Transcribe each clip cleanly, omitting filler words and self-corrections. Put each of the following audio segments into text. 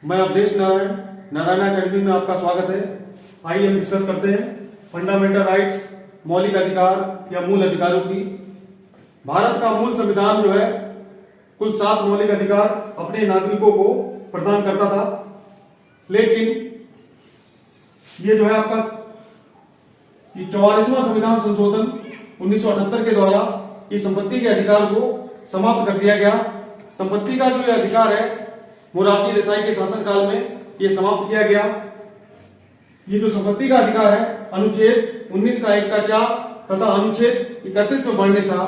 मैं अवधेश नारायण नारायण अकेडमी में आपका स्वागत है। आइए हम डिस्कस करते हैं फंडामेंटल राइट्स, मौलिक अधिकार या मूल अधिकारों की। भारत का मूल संविधान जो है कुल 7 मौलिक अधिकार अपने नागरिकों को प्रदान करता था, लेकिन ये जो है आपका ये 44वां संविधान संशोधन 1978 के द्वारा ये संपत्ति के अधिकार को समाप्त कर दिया गया। संपत्ति का जो ये अधिकार है मोरारजी देसाई के शासनकाल में ये समाप्त किया गया। ये जो संपत्ति का अधिकार है अनुच्छेद 19 का 1 का 4 तथा अनुच्छेद 31 में वर्णित था,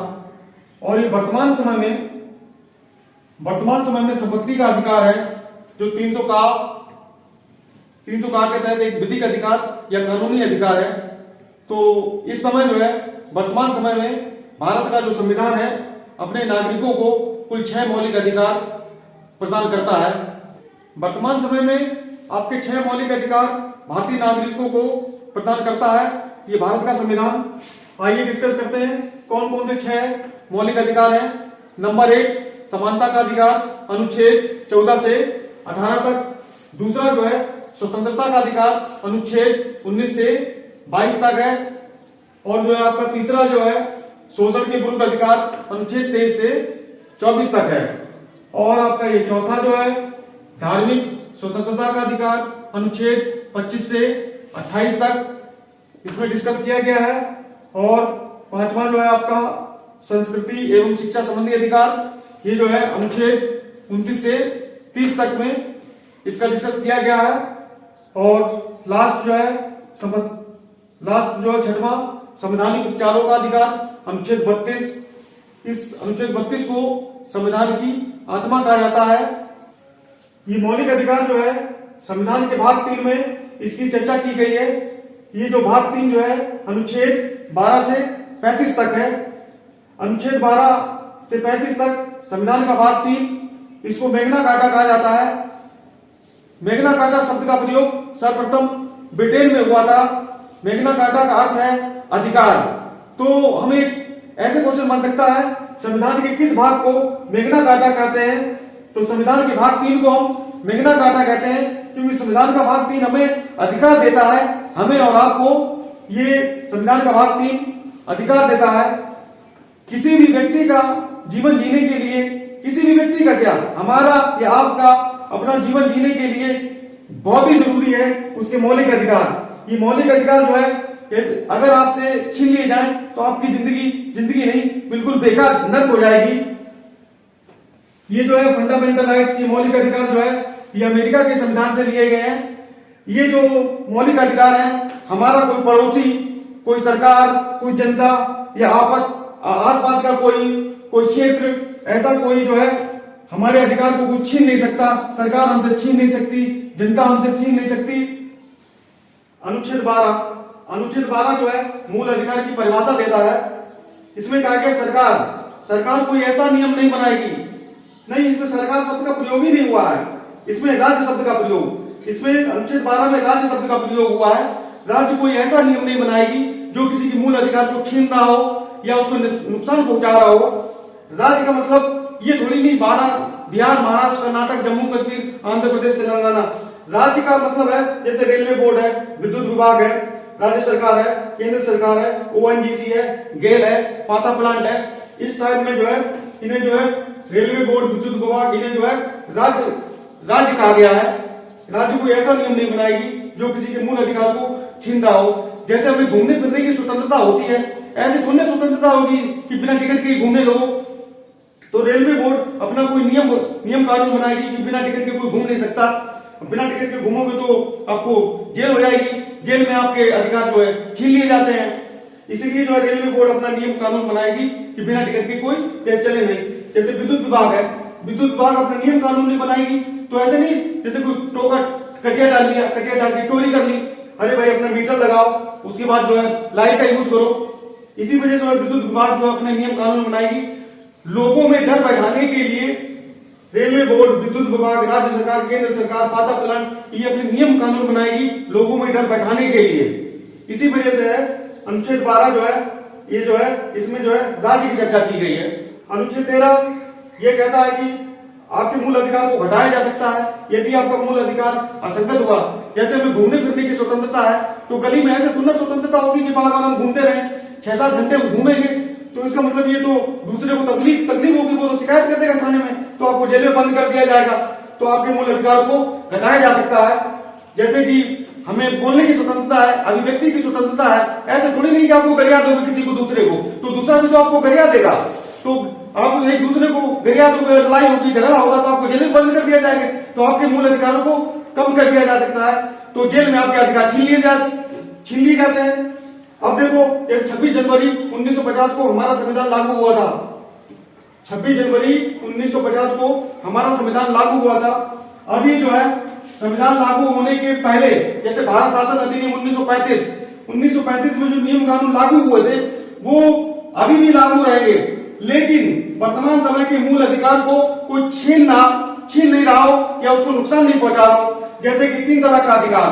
और ये वर्तमान समय में संपत्ति का अधिकार है जो 300 का के तहत एक विधिक अधिकार या कानूनी अधिकार है। तो इस समय जो है वर्तमान समय में भारत का जो संविधान है अपने नागरिकों को कुल 6 मौलिक अधिकार प्रदान करता है। वर्तमान समय में आपके 6 मौलिक अधिकार भारतीय नागरिकों को प्रदान करता है ये भारत का संविधान। आइए डिस्कस करते हैं कौन कौन से 6 मौलिक अधिकार हैं। नंबर 1 समानता का अधिकार अनुच्छेद 14 से 18 तक। दूसरा जो है स्वतंत्रता का अधिकार अनुच्छेद 19 से 22 तक है। और जो है आपका तीसरा जो है शोषण के विरुद्ध अधिकार अनुच्छेद 23 से 24 तक है। और आपका ये चौथा जो है धार्मिक स्वतंत्रता का अधिकार अनुच्छेद 25 से 28 तक इसमें डिस्कस किया गया है। और पांचवा जो है आपका संस्कृति एवं शिक्षा संबंधी अधिकार, ये जो है अनुच्छेद 29 से 30 तक में इसका डिस्कस किया गया है। और लास्ट जो है छठवां संवैधानिक उपचारों का अधिकार अनुच्छेद 32। इस अनुच्छेद 32 को संविधान की आत्मा कहा जाता है। ये मौलिक अधिकार जो है संविधान के भाग 3 में इसकी चर्चा की गई है। ये जो भाग 3 जो है अनुच्छेद 12 से 35 तक है। अनुच्छेद 12 से 35 तक संविधान का भाग 3, इसको मैग्ना कार्टा कहा जाता है। मैग्ना कार्टा शब्द का प्रयोग सर्वप्रथम ब्रिटेन में हुआ था। मैग्ना कार्टा का अर्थ है अधिकार। तो हमें ऐसे क्वेश्चन बन सकता है संविधान के किस भाग को मैग्ना कार्टा कहते हैं। तो संविधान के भाग 3 को हम मैग्ना कार्टा कहते हैं, क्योंकि संविधान का भाग 3 हमें अधिकार देता है, हमें और आपको ये संविधान का भाग 3 अधिकार देता है। किसी भी व्यक्ति का जीवन जीने के लिए, किसी भी व्यक्ति का क्या, हमारा या आपका अपना जीवन जीने के लिए बहुत ही जरूरी है उसके मौलिक अधिकार। ये मौलिक अधिकार जो है अगर आपसे छीन लिए जाए तो आपकी जिंदगी नहीं बिल्कुल बेकार नर्क हो जाएगी। ये जो है फंडामेंटल राइट्स, ये मौलिक अधिकार जो है ये अमेरिका के संविधान से लिए गए हैं। ये जो मौलिक अधिकार है हमारा कोई पड़ोसी, कोई सरकार, कोई जनता या आसपास का कोई क्षेत्र, ऐसा कोई जो है हमारे अधिकार को कोई छीन नहीं सकता। सरकार हमसे छीन नहीं सकती, जनता हमसे छीन नहीं सकती। अनुच्छेद 12 जो है मूल अधिकार की परिभाषा देता है। इसमें कहा गया सरकार कोई ऐसा नियम नहीं बनाएगी, नहीं, इसमें सरकार शब्द का प्रयोग ही नहीं हुआ है, इसमें राज्य शब्द का प्रयोग, इसमें अनुच्छेद 12 में राज्य शब्द का प्रयोग हुआ है। राज्य कोई ऐसा नियम नहीं बनाएगी जो किसी के मूल अधिकार को छीन रहा हो या उसको नुकसान पहुंचा रहा हो। राज्य का मतलब ये थोड़ी नहीं बिहार, महाराष्ट्र, कर्नाटक, जम्मू कश्मीर, आंध्र प्रदेश, तेलंगाना। राज्य का मतलब है जैसे रेलवे बोर्ड है, विद्युत विभाग है, राज्य सरकार है, केंद्र सरकार है, ONGC है, गेल है, पाता प्लांट है। इस टाइप में जो है इन्हें जो है रेलवे बोर्ड, विद्युत विभाग, इन्हें जो है राज्य कहा गया है। राज्य कोई ऐसा नियम नहीं बनाएगी जो किसी के मूल अधिकार को छीन रहा हो। जैसे हमें घूमने फिरने की स्वतंत्रता होती है, ऐसी थोड़ी स्वतंत्रता होगी कि बिना टिकट के घूमने लो। तो रेलवे बोर्ड अपना कोई नियम कानून बनाएगी कि बिना टिकट के कोई घूम नहीं सकता। बिना टिकट के घूमोगे तो आपको जेल हो जाएगी, जेल में आपके अधिकार जो है छीन लिए जाते हैं। इसीलिए जो है रेलवे बोर्ड अपना नियम कानून बनाएगी कि बिना टिकट के कोई ट्रेन चले नहीं। जैसे विद्युत विभाग है, विद्युत विभाग अपना नियम कानून नहीं बनाएगी। तो ऐसे नहीं जैसे कोई टोका कटिया डाल के चोरी कर ली, अरे भाई अपना मीटर लगाओ, उसके बाद जो है लाइट का यूज करो। इसी वजह से विद्युत विभाग जो अपने नियम कानून बनाएगी। लोगों में डर बैठाने के लिए रेलवे बोर्ड, विद्युत विभाग, राज्य सरकार, केंद्र सरकार, पाता प्लांट, ये अपने नियम कानून बनाएगी लोगों में डर बैठाने के लिए। इसी वजह से है अनुच्छेद 12 जो है ये जो है इसमें जो है राज्य की चर्चा की गई है। अनुच्छेद 13 ये कहता है कि आपके मूल अधिकार को घटाया जा सकता है यदि आपका मूल अधिकार असंगत हुआ। जैसे हमें घूमने फिरने की स्वतंत्रता है, तो गली में ऐसे थोड़ा स्वतंत्रता होगी कि बार बार हम घूमते रहे, 6-7 घंटे घूमेंगे तो इसका मतलब ये तो दूसरे को तकलीफ होगी, वो तो शिकायत कर देगा थाने में, तो आपको जेल में बंद कर दिया जाएगा। तो आपके मूल अधिकार को घटाया जा सकता है। जैसे कि हमें बोलने की स्वतंत्रता है, अभिव्यक्ति की स्वतंत्रता है, ऐसे थोड़ी नहीं कि आपको गरिया दोगे किसी को दूसरे को, तो दूसरा भी तो आपको गरिया देगा। तो आप एक दूसरे को गरिया दोगे, लड़ाई होगी, झगड़ा होगा तो आपको जेल में बंद कर दिया जाएगा। तो आपके मूल अधिकारों को कम कर दिया जा सकता है, तो जेल में आपके अधिकार छीन लिए जाते हैं। अब देखो, 26 जनवरी 1950 को हमारा संविधान लागू हुआ था। 26 जनवरी 1950 को हमारा संविधान लागू हुआ था। अभी जो है संविधान लागू होने के पहले, जैसे भारत शासन अधिनियम 1935 में जो नियम कानून लागू हुए थे वो अभी भी लागू रहेंगे, लेकिन वर्तमान समय के मूल अधिकार को कोई छीन नहीं रहा हो या उसको नुकसान नहीं पहुंचा रहा हो। जैसे कि 3 तलाक का अधिकार,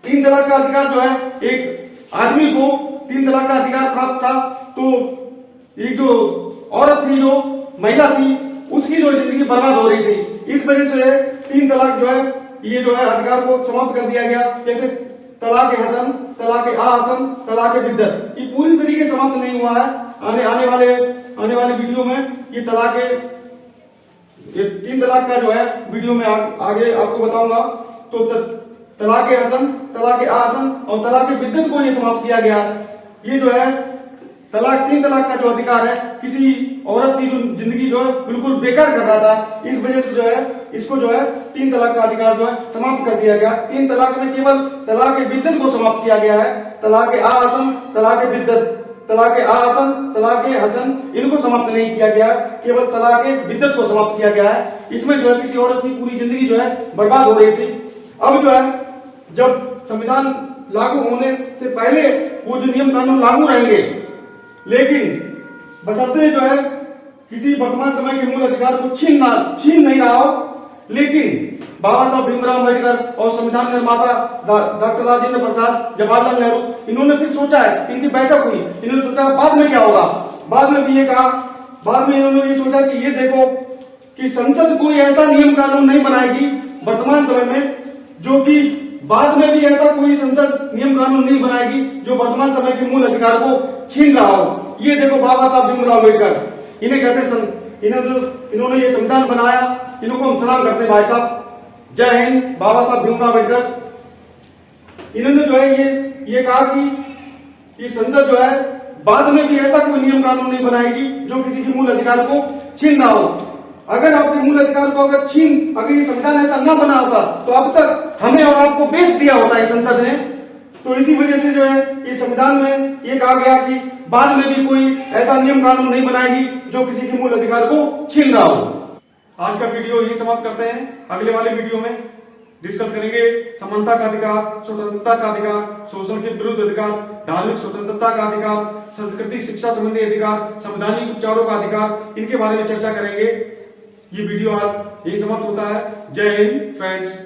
3 तलाक का अधिकार जो है, एक आदमी को 3 तलाक का अधिकार प्राप्त था, तो एक जो औरत थी, जो महिला थी, उसकी जो जिंदगी बर्बाद हो रही थी। इस वजह से 3 तलाक जो है, ये जो है अधिकार को समाप्त कर दिया गया। जैसे तलाक हसन, तलाक आसन, तलाक बिद्दत, ये पूरी तरीके से समाप्त नहीं हुआ है। आने वाले वीडियो में ये 3 तलाक का जो है वीडियो में आगे आपको बताऊंगा। तो तलाक हसन, तलाक आसन और तलाक बिद्दत को ये समाप्त किया गया। ये जो है 3 तलाक का जो अधिकार है, किसी औरत की जो जिंदगी जो है बिल्कुल बेकार कर रहा था, इस वजह से जो है इसको जो है 3 तलाक का अधिकार जो है समाप्त कर दिया गया। 3 तलाक में केवल तलाक बिद्दत को समाप्त किया गया है। तलाक आसन, तलाक बिद्दत, तलाक आसन, तलाक हसन, इनको समाप्त नहीं किया गया, केवल तलाक बिद्दत को समाप्त किया गया है। इसमें जो है किसी औरत की पूरी जिंदगी जो है बर्बाद हो रही थी। अब जो है, जब संविधान लागू होने से पहले वो जो नियम कानून लागू रहेंगे, लेकिन बशर्ते जो है किसी वर्तमान समय के मूल अधिकार को छीन नहीं रहा हो। लेकिन बाबा साहब भीमराव अम्बेडकर और संविधान निर्माता डॉक्टर राजेंद्र प्रसाद, जवाहरलाल नेहरू, इन्होंने फिर सोचा है, इनकी बैठक हुई, इन्होंने सोचा बाद में क्या होगा। बाद में भी ये कहा, बाद में इन्होंने ये सोचा कि ये देखो कि संसद कोई ऐसा नियम कानून नहीं बनाएगी वर्तमान समय में, जो कि बाद में भी ऐसा कोई संसद नियम कानून नहीं बनाएगी जो वर्तमान समय के मूल अधिकार को छीन रहा हो। ये देखो बाबा साहब भीमराव अम्बेडकर, इन्हें कहते इन्होंने ये संविधान बनाया, इनको हम सलाम करते हैं भाई साहब। जय हिंद, बाबा साहब भीमराव अम्बेडकर। इन्होंने जो है ये कहा कि संसद जो है बाद में भी ऐसा कोई नियम कानून नहीं बनाएगी जो किसी के मूल अधिकार को छीन रहा हो। अगर आपके मूल अधिकार को अगर ये संविधान ऐसा न बना होता तो अब तक हमें और आपको बेच दिया होता है संसद ने। तो इसी वजह से जो है इस संविधान में ये कहा गया कि बाद में भी कोई ऐसा नियम कानून नहीं बनाएगी जो किसी के मूल अधिकार को छीन रहा हो। आज का वीडियो यही समाप्त करते हैं। अगले वाले वीडियो में डिस्कस करेंगे समानता का अधिकार, स्वतंत्रता का अधिकार, शोषण के विरुद्ध अधिकार, धार्मिक स्वतंत्रता का अधिकार, संस्कृति शिक्षा संबंधी अधिकार, संवैधानिक उपचारों का अधिकार, इनके बारे में चर्चा करेंगे। ये वीडियो आज यही समाप्त होता है। जय हिंद फ्रेंड्स।